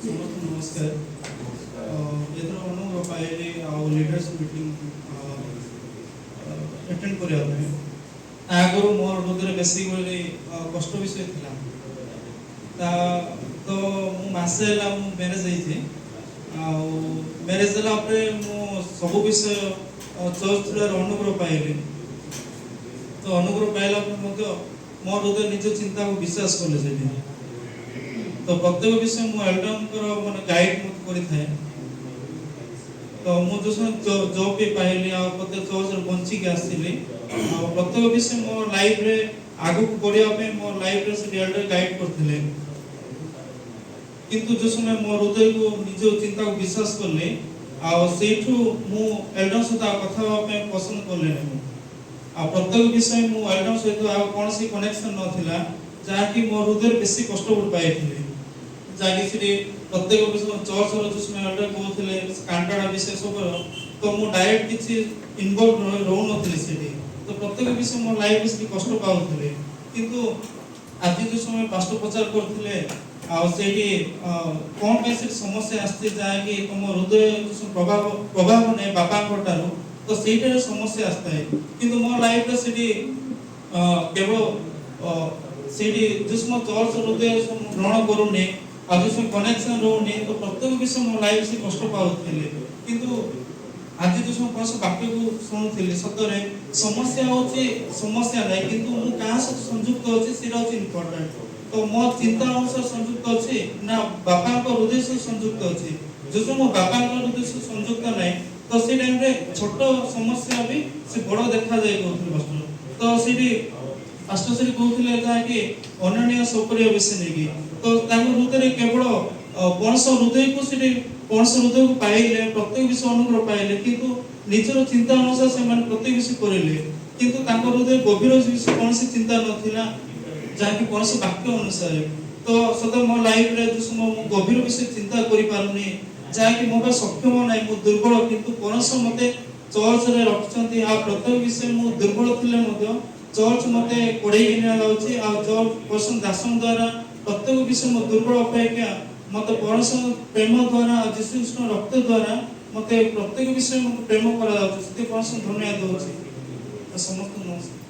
ସମସ୍ତଙ୍କୁ ନମସ୍କାର। ଏଥର ଅନୁଭବ ପାଇଲି ଆଉ ଲିଡରସିପ୍ ମିଟିଂ ଆଟେଣ୍ଡ କରିବା ପାଇଁ। ଆଗରୁ ମୋର ହୃଦୟରେ ବେଶୀ ବୋଲି କଷ୍ଟ ବିଷୟ ଥିଲା। ତ ମୁଁ ମାସେ ହେଲା ମୁଁ ମ୍ୟାରେଜ୍ ହେଇଛି। ଆଉ ମ୍ୟାରେଜ୍ ହେଲା ପରେ ମୁଁ ସବୁ ବିଷୟ ଚର୍ଚ୍ଚରେ ଅନୁଗ୍ରହ ପାଇଲି। ତ ଅନୁଗ୍ରହ ପାଇଲା ପରେ ମଧ୍ୟ ମୋ ହୃଦୟ ନିଜ ଚିନ୍ତାକୁ ବିଶ୍ୱାସ କଲେ ସେଠି। ତ ପ୍ରତ୍ୟେକ ବିଷୟ ମୁଁ ଏଲ୍ଡରଙ୍କର ମାନେ ଗାଇଡ୍ ମୋତେ କରିଥାଏ। ତ ମୁଁ ଯେଉଁ ସମୟ ଜବ୍ ବି ପାଇଲି ଆଉ ପ୍ରତ୍ୟେକ ଚର୍ଚ୍ଚରେ ବଞ୍ଚିକି ଆସିଲି। ଆଉ ପ୍ରତ୍ୟେକ ବିଷୟ ମୋ ଲାଇଫ୍ରେ ଆଗକୁ ବଢ଼ିବା ପାଇଁ ମୋ ଲାଇଫ୍ରେ ସେଠି ଏଲ୍ଡର ଗାଇଡ୍ କରିଥିଲେ। କିନ୍ତୁ ଯେଉଁ ସମୟ ମୋ ହୃଦୟକୁ ନିଜ ଚିନ୍ତାକୁ ବିଶ୍ୱାସ କଲି ଆଉ ସେଇଠୁ ମୁଁ ଏଲ୍ଡର ସହିତ ଆଉ କଥା ହେବା ପାଇଁ ପସନ୍ଦ କଲିନି। ମୁଁ ଆଉ ପ୍ରତ୍ୟେକ ବିଷୟ ମୁଁ ଏଲ୍ଡର ସହିତ ଆଉ କୌଣସି କନେକ୍ସନ୍ ନଥିଲା ଯାହାକି ମୋ ହୃଦୟରେ ବେଶୀ କଷ୍ଟ ପାଇଥିଲି। ଯାହାକି ସେଠି ପ୍ରତ୍ୟେକ ବିଷୟ ଚର୍ଚ୍ଚର ଯେଉଁ ସମୟ ଏଲ୍ଡର କହୁଥିଲେ କାଣ୍ଟାଡ଼ା ବିଷୟ ସବୁ, ତ ମୁଁ ଡାଇରେକ୍ଟ କିଛି ଇନଭଲ୍ଭ ରହୁନଥିଲି ସେଠି। ତ ପ୍ରତ୍ୟେକ ବିଷୟ ମୋ ଲାଇଫ୍ରେ ସେଠି କଷ୍ଟ ପାଉଥିଲେ। କିନ୍ତୁ ଆଜି ଯେଉଁ ସମୟ ପାଷ୍ଟର ପ୍ରଚାର କରୁଥିଲେ ଆଉ ସେଇଠି କ'ଣ ପାଇଁ ସେଠି ସମସ୍ୟା ଆସିଛି ଯାହାକି ତୁମ ହୃଦୟ ପ୍ରଭାବ ନେଇ ବାପାଙ୍କ ଠାରୁ, ତ ସେଇଟାରେ ସମସ୍ୟା ଆସିଥାଏ। କିନ୍ତୁ ମୋ ଲାଇଫ୍ରେ ସେଠି କେବଳ ସେଇଠି ଯେଉଁ ସମୟ ଚର୍ଚ୍ଚ ହୃଦୟ ଗ୍ରହଣ କରୁନି ଆଉ ଯେଉଁ ସମୟ କନେକ୍ସନ୍ ରହୁନି, ତ ପ୍ରତ୍ୟେକ ବିଷୟ ମୋ ଲାଇଫ୍ ସେ କଷ୍ଟ ପାଉଥିଲେ। କିନ୍ତୁ ଆଜି ଯେଉଁ ସମୟ କୌଣସି ବାକ୍ୟକୁ ଶୁଣୁଥିଲି, ସତରେ ସମସ୍ୟା ହେଉଛି ସମସ୍ୟା ନାହିଁ, କିନ୍ତୁ ମୁଁ କାହା ସହିତ ସଂଯୁକ୍ତ ଅଛି ସେଇଟା ହେଉଛି ଇମ୍ପୋର୍ଟାଣ୍ଟ। ତ ମୋ ଚିନ୍ତା ଅନୁସାରେ ସଂଯୁକ୍ତ ଅଛି ନା ବାପାଙ୍କ ହୃଦୟ ସହିତ ସଂଯୁକ୍ତ ଅଛି। ଯେଉଁ ସମୟ ବାପାଙ୍କ ହୃଦୟ ସହିତ ସଂଯୁକ୍ତ ନାହିଁ, ତ ସେଇ ଟାଇମ୍ରେ ଛୋଟ ସମସ୍ୟା ବି ସେ ବଡ଼ ଦେଖାଯାଏ କହୁଥିଲେ ପାଷ୍ଟର। ତ ସେଇଠି ପାଷ୍ଟର ସେଠି କହୁଥିଲେ ଯାହାକି ଅନନ୍ୟ ସପରିୟ ବିଷୟ ନେଇକି, ତ ତାଙ୍କ ହୃଦୟରେ କେବଳ ପଣସ ହୃଦୟକୁ ସେଠି ପଣସ ହୃଦୟକୁ ପାଇଲେ, ପ୍ରତ୍ୟେକ ବିଷୟ ଅନୁଗ୍ରହ ପାଇଲେ, କିନ୍ତୁ ନିଜର ଚିନ୍ତା ଅନୁସାରେ ସେମାନେ ପ୍ରତ୍ୟେକ ବିଷୟ କରିଲେ। କିନ୍ତୁ ତାଙ୍କ ହୃଦୟ ଗଭୀର ବିଷୟ କୌଣସି ଚିନ୍ତା ନଥିଲା ଯାହାକି କୌଣସି ବାକ୍ୟ ଅନୁସାରେ। ତ ସତ ମୋ ଲାଇଫ୍ରେ ଯେଉଁ ସମୟ ମୁଁ ଗଭୀର ବିଷୟ ଚିନ୍ତା କରିପାରୁନି, ଯାହାକି ମୋ ପାଇଁ ସକ୍ଷମ ନାହିଁ, ମୁଁ ଦୁର୍ବଳ, କିନ୍ତୁ ପଣସ ମୋତେ ଚର୍ଚ୍ଚରେ ରଖିଛନ୍ତି। ଆଉ ପ୍ରତ୍ୟେକ ବିଷୟ ମୁଁ ଦୁର୍ବଳ ଥିଲେ ମଧ୍ୟ ଚର୍ଚ୍ଚ ମୋତେ କଢ଼େଇକି ନିଆଯାଉଛି। ଆଉ ଚର୍ଚ୍ଚ ପର୍ସନ ଦାସଙ୍କ ଦ୍ୱାରା ପ୍ରତ୍ୟେକ ବିଷୟ ମୋ ଦୁର୍ବଳ ଅପେକ୍ଷା ମୋତେ ପରଶ ପ୍ରେମ ଦ୍ୱାରା ଆଉ ଯୀଶୁ ଖ୍ରୀଷ୍ଟଙ୍କ ରକ୍ତ ଦ୍ୱାରା ମୋତେ ପ୍ରତ୍ୟେକ ବିଷୟ ମୋତେ ପ୍ରେମ କରାଯାଉଛି। ସେଥିପାଇଁ ପରଶ ଧନ୍ୟବାଦ ଦେଉଛି। ସମସ୍ତଙ୍କୁ ନମସ୍କାର।